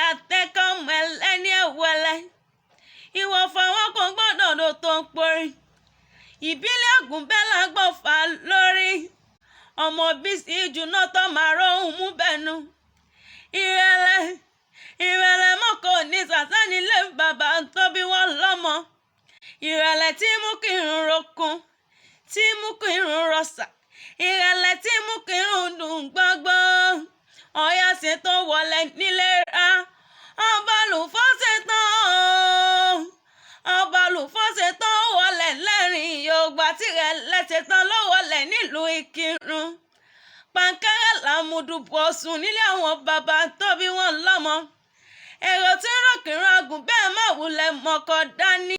àtẹkọ̀ọ́ ẹlẹ́ni ẹ̀wẹ̀lẹ̀ ìwọ fọwọ́ kan gbọ́dọ̀ ló tó ń porí ìbílẹ̀ àgùnbẹ́là gbọ́fà lórí ọmọ bísí jùnà tó máa rohùn mú bẹ̀nu ìrẹ̀lẹ̀ mọ́kò ní sàṣà nílé bàbá tó bí wọ́n lọ́mọ ìrẹ̀lẹ̀ tí mú kí irun rokun tí mú kí irun rọ̀ṣà ìrẹ̀lẹ̀ tí mú kí irun dùn gbọ́ngbọ́n ọ̀yà ṣètò wọlé nílé ra ọba olùfọ́ ṣetán wọlé lẹ́rìn yorùbá tirẹ̀ lẹ́ṣetán ló wọlé nílùú ìkírun pàǹkẹ́rẹ́ làmúdùbọ̀ sùn nílé àwọn bàbá tó bí wọ́n lọ́mọ èrò tí rọ̀kìrọ̀ àgùn bẹ́ẹ̀ má wulẹ̀ mọ́kọ dání.